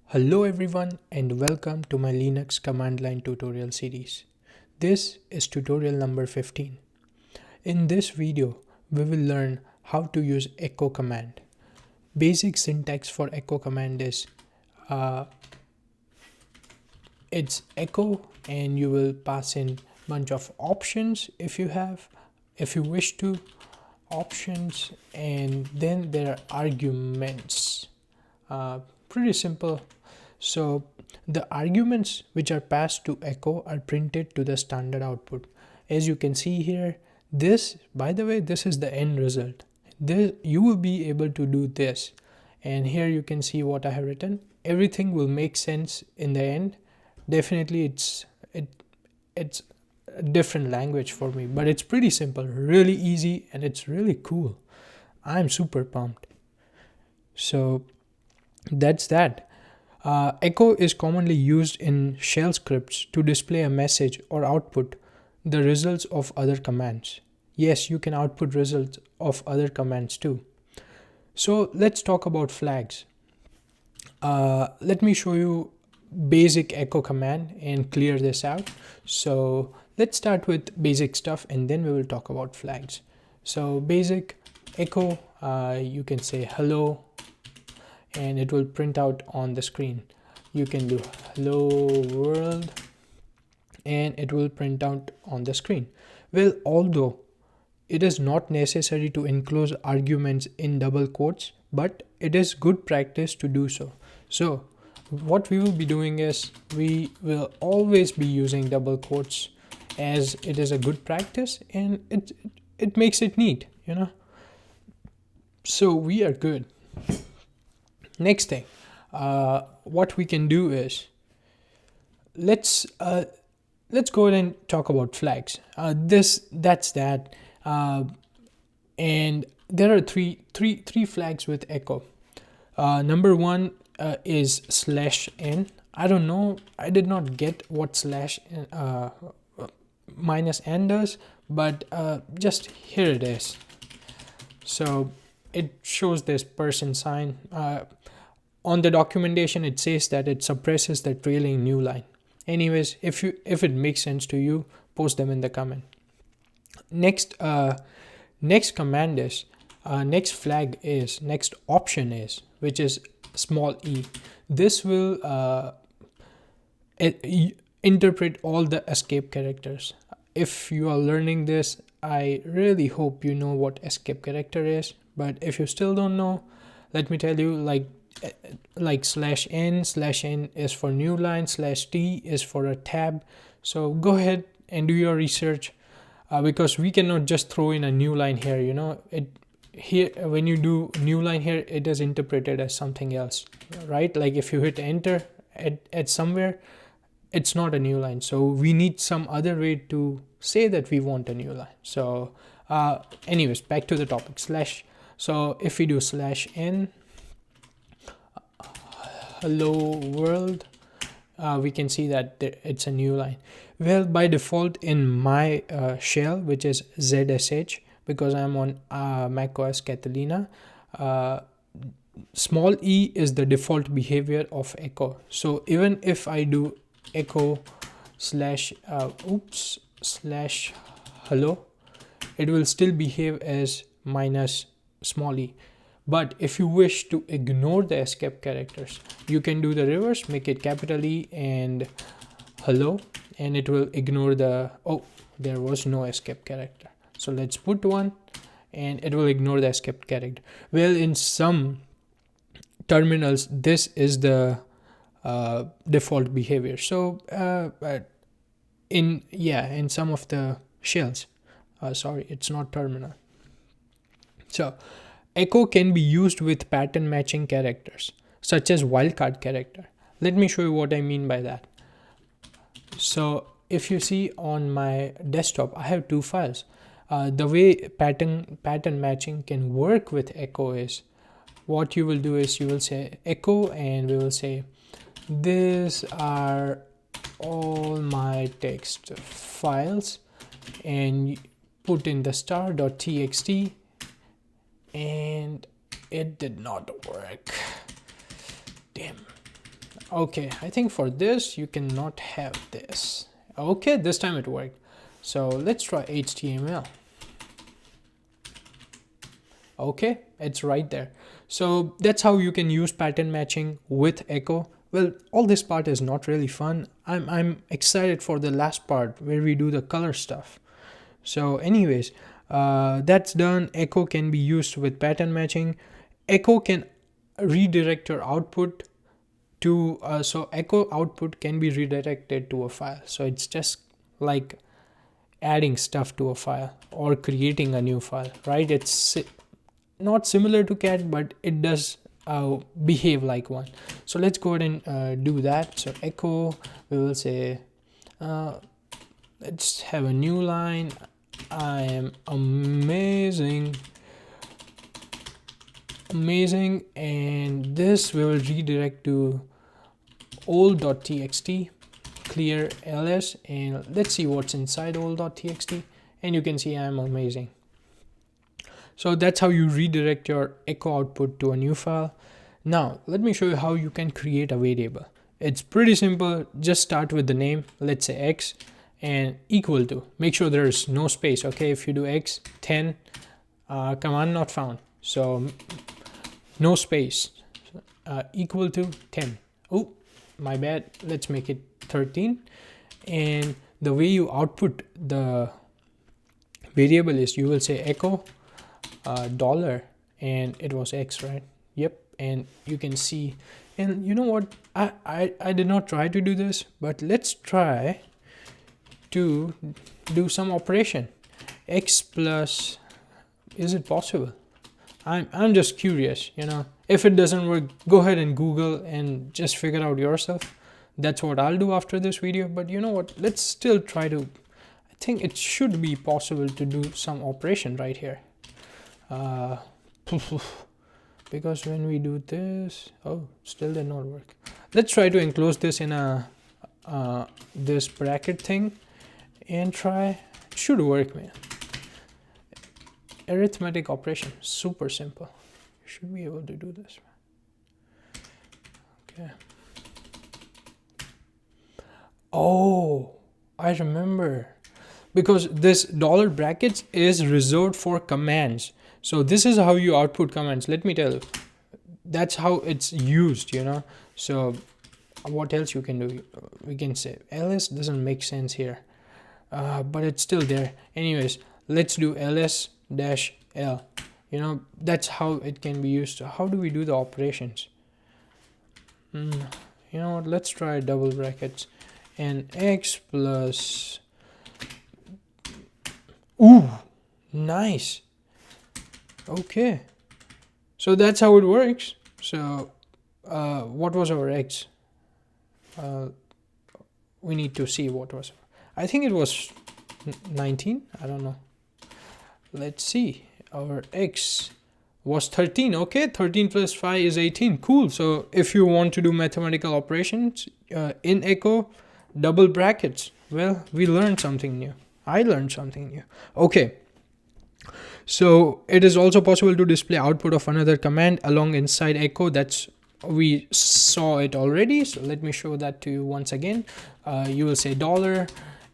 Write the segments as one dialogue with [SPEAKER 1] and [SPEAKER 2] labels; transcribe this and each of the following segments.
[SPEAKER 1] Hello everyone and welcome to my Linux command line tutorial series. This is tutorial number 15. In this video, we will learn how to use echo command. Basic syntax for echo command is it's echo and you will pass in bunch of options if you wish to options, and then there are arguments. Pretty simple. So the arguments which are passed to echo are printed to the standard output. As you can see here, this, by the way, this is the end result. This, you will be able to do this, and here you can see what I have written. Everything will make sense in the end. Definitely it's a different language for me, but it's pretty simple, really easy, and it's really cool. I'm super pumped. So that's that. Echo is commonly used in shell scripts to display a message or output the results of other commands. Yes, you can output results of other commands too. So let's talk about flags. Let me show you basic echo command and clear this out. So let's start with basic stuff and then we will talk about flags. So basic echo, you can say hello and it will print out on the screen. You can do hello world and it will print out on the screen. Well, although it is not necessary to enclose arguments in double quotes, but it is good practice to do so. So what we will be doing is we will always be using double quotes, as it is a good practice and it makes it neat, so we are good. Next thing, what we can do is let's go ahead and talk about flags. That's that, and there are three flags with echo. Number one is /n. I don't know. I did not get what -n does, but just here it is. So it shows this person sign. On the documentation, it says that it suppresses the trailing new line. Anyways, if it makes sense to you, post them in the comment. Next command is next flag is next option is, which is small e. This will interpret all the escape characters. If you are learning this, I really hope you know what escape character is. But if you still don't know, let me tell you, like /n is for new line, /t is for a tab. So go ahead and do your research, because we cannot just throw in a new line here. Here when you do new line here, it is interpreted as something else, right? Like if you hit enter at somewhere, it's not a new line. So we need some other way to say that we want a new line. So anyways, back to the topic. So if we do /n hello world, we can see that it's a new line. Well, by default in my shell, which is ZSH, because I'm on macOS Catalina, small e is the default behavior of echo. So even if I do echo /hello, it will still behave as -small e. But if you wish to ignore the escape characters, you can do the reverse, make it capital E and hello, and it will ignore there was no escape character. So let's put one and it will ignore the escape character. Well, in some terminals, this is the default behavior. So in some of the shells, sorry, it's not terminal. So echo can be used with pattern matching characters, such as wildcard character. Let me show you what I mean by that. So if you see on my desktop, I have two files. The way pattern matching can work with echo is, what you will do is you will say echo and we will say these are all my text files, and put in the star.txt, and it did not work. Damn. Okay, I think for this you cannot have this. Okay, this time it worked. So let's try HTML. Okay, it's right there. So that's how you can use pattern matching with echo. Well, all this part is not really fun. I'm excited for the last part where we do the color stuff. So anyways, that's done. Echo can be used with pattern matching. Echo can redirect your output to so echo output can be redirected to a file. So it's just like adding stuff to a file or creating a new file, right? It's not similar to cat, but it does behave like one. So let's go ahead and do that. So echo, we will say let's have a new line. I am amazing, and this we will redirect to old.txt, clear ls, and let's see what's inside old.txt, and you can see I'm amazing. So that's how you redirect your echo output to a new file. Now let me show you how you can create a variable. It's pretty simple. Just start with the name, let's say x, and equal to, make sure there's no space. Okay, if you do x 10 command not found, so no space, equal to 10. Oh, my bad, let's make it 13. And the way you output the variable is you will say echo dollar, and it was x, right? Yep. And you can see, and you know what, I did not try to do this, but let's try to do some operation. X plus, is it possible? I'm just curious, you know. If it doesn't work, go ahead and Google and just figure out yourself. That's what I'll do after this video. But you know what, let's still try to, I think it should be possible to do some operation right here. Because when we do this, oh, still did not work. Let's try to enclose this in a this bracket thing and try. It should work, man. Arithmetic operation, super simple. You should be able to do this. Okay. Oh, I remember, because this dollar brackets is reserved for commands. So this is how you output commands. Let me tell you, that's how it's used, you know. So what else you can do? We can say ls doesn't make sense here, but it's still there. Anyways, let's do ls dash l. You know, that's how it can be used. So how do we do the operations? You know what, let's try double brackets and x plus, ooh, nice. Okay, so that's how it works. So what was our x? We need to see what was, I think it was 19, I don't know. Let's see, our x was 13. Okay, 13 plus 5 is 18. Cool. So if you want to do mathematical operations in echo, double brackets, well, we learned something new. I learned something new. Okay, so it is also possible to display output of another command along inside echo. That's, we saw it already, so let me show that to you once again. You will say dollar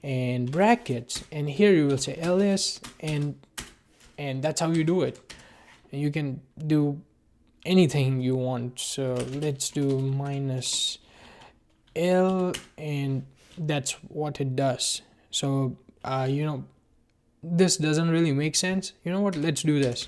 [SPEAKER 1] and brackets, and here you will say ls, and that's how you do it. You can do anything you want. So let's do minus l, and that's what it does. So you know, this doesn't really make sense. You know what, let's do this.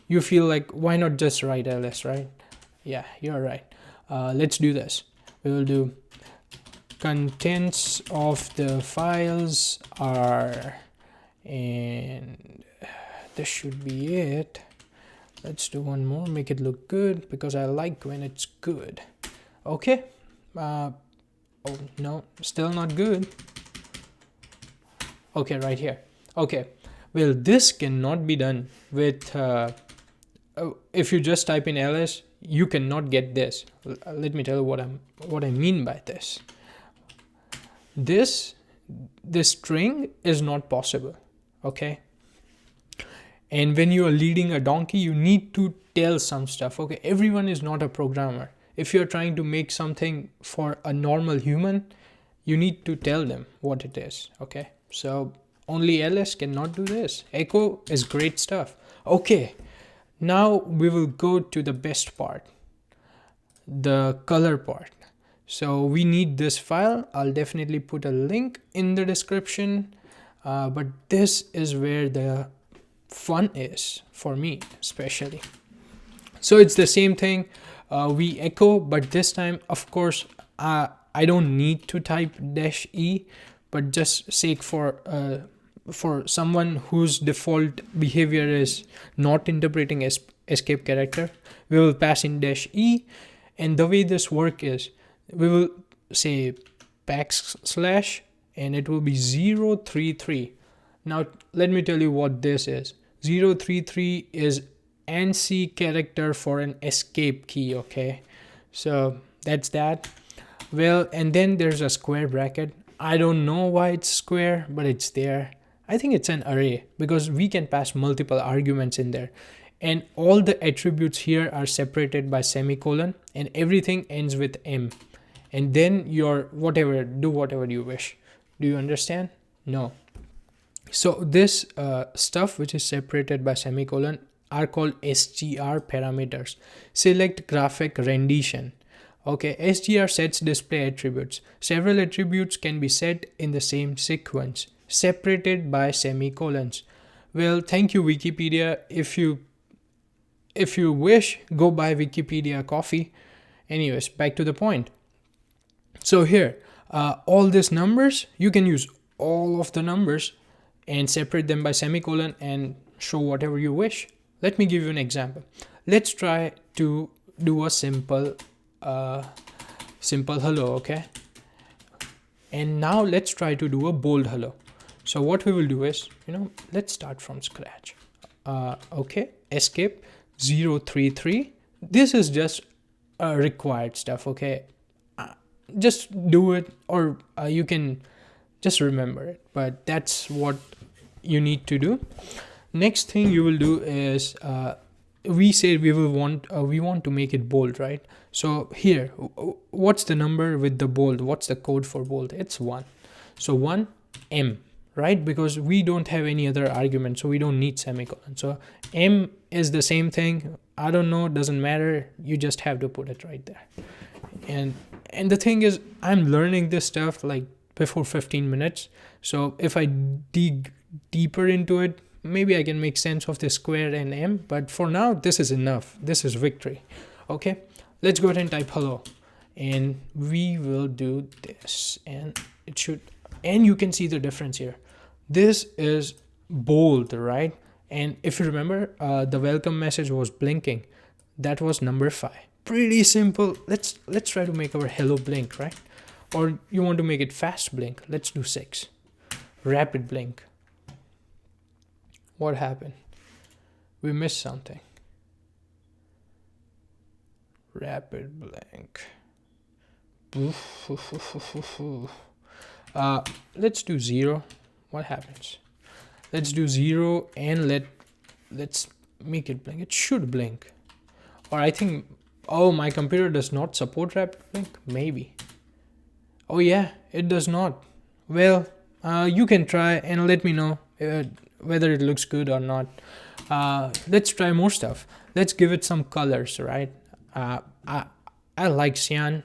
[SPEAKER 1] You feel like, why not just write ls, right? Yeah, you're right. Let's do this. We will do contents of the files are, and this should be it. Let's do one more, make it look good, because I like when it's good. Okay. Oh no, still not good. Okay, right here. Okay, well, this cannot be done with if you just type in ls, you cannot get this. Let me tell you what I mean by this. This string is not possible. Okay, and when you are leading a donkey, you need to tell some stuff. Okay, everyone is not a programmer. If you're trying to make something for a normal human, you need to tell them what it is. Okay, so only ls cannot do this. Echo is great stuff. Okay, now we will go to the best part, the color part. So we need this file. I'll definitely put a link in the description, but this is where the fun is for me especially. So it's the same thing, we echo, but this time of course I don't need to type -e, but just sake for someone whose default behavior is not interpreting as escape character, we will pass in -e. And the way this work is, we will say \, and it will be 033. Now let me tell you what this is. 033 is ANSI character for an escape key. Okay, so that's that. Well, and then there's a square bracket. I don't know why it's square, but it's there. I think it's an array because we can pass multiple arguments in there, and all the attributes here are separated by semicolon, and everything ends with m, and then your whatever, do whatever you wish. Do you understand? No. So this stuff which is separated by semicolon are called SGR parameters. Select graphic rendition. Okay, SGR sets display attributes. Several attributes can be set in the same sequence, separated by semicolons. Well, thank you Wikipedia. If you wish, go buy Wikipedia coffee. Anyways, back to the point. So here, all these numbers, you can use all of the numbers and separate them by semicolon and show whatever you wish. Let me give you an example. Let's try to do a simple hello. Okay, and now let's try to do a bold hello. So what we will do is, let's start from scratch. Okay, escape 033. This is just required stuff. Okay, just do it, or you can just remember it, but that's what you need to do. Next thing you will do is we said we want to make it bold, right? So here, what's the number with the bold? What's the code for bold? It's 1. So 1 m, right? Because we don't have any other argument, so we don't need semicolon. So m is the same thing. I don't know, doesn't matter. You just have to put it right there. And the thing is, I'm learning this stuff like before 15 minutes. So if I dig deeper into it, maybe I can make sense of the square and m, but for now this is enough. This is victory. Okay, let's go ahead and type hello, and we will do this, and it should, and you can see the difference here. This is bold, right? And if you remember, the welcome message was blinking. That was number 5. Pretty simple. Let's try to make our hello blink, right? Or you want to make it fast blink? Let's do 6. Rapid blink. What happened? We missed something. Rapid blink. Let's do 0. What happens? Let's do 0 and let's make it blink. It should blink. Or I think, oh, my computer does not support rapid blink. Maybe. Oh yeah, it does not. Well, you can try and let me know whether it looks good or not. Let's try more stuff. Let's give it some colors, right? I like cyan.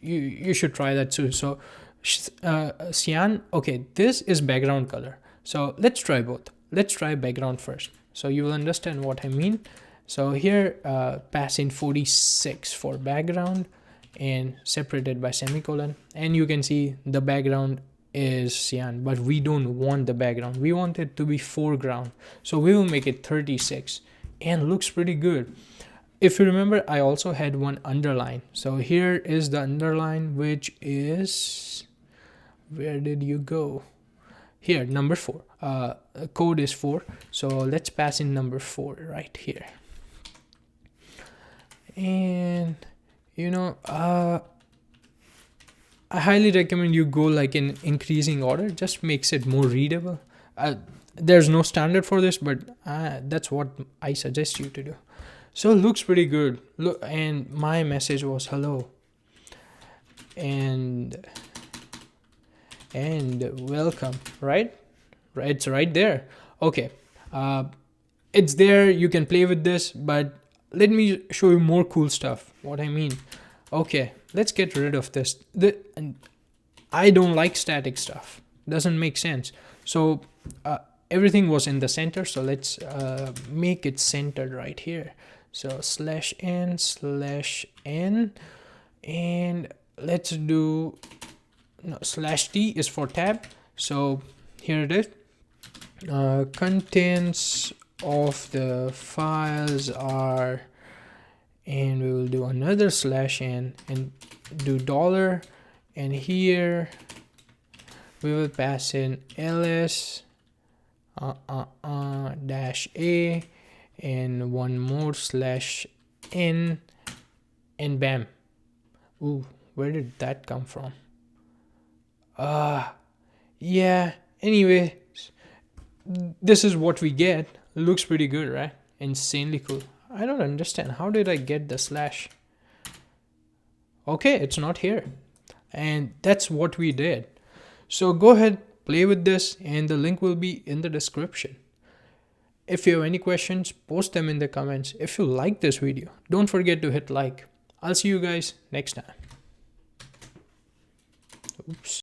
[SPEAKER 1] You should try that too. So cyan. Okay, this is background color. So let's try both. Let's try background first, so you will understand what I mean. So here, pass in 46 for background and separated by semicolon, and you can see the background is cyan, but we don't want the background. We want it to be foreground, so we will make it 36 and looks pretty good. If you remember, I also had one underline. So here is the underline, which is, where did you go? Here, number 4. Code is 4, so let's pass in number 4 right here. And I highly recommend you go like in increasing order. Just makes it more readable. There's no standard for this, but that's what I suggest you to do. So it looks pretty good. Look, and my message was hello and welcome, right? It's right there. Okay, it's there. You can play with this, but let me show you more cool stuff. What I mean. Okay, let's get rid of this. And I don't like static stuff. Doesn't make sense. So everything was in the center. So let's make it centered right here. So /n, and let's do no, /t is for tab. So here it is. Contents of the files are, and we will do another /n and do $, and here we will pass in ls -a and one more /n, and bam. Ooh, where did that come from? Yeah, anyway, this is what we get. Looks pretty good, right? Insanely cool. I don't understand. How did I get the slash? Okay, it's not here. And that's what we did. So go ahead, play with this, and the link will be in the description. If you have any questions, post them in the comments. If you like this video, don't forget to hit like. I'll see you guys next time. Oops.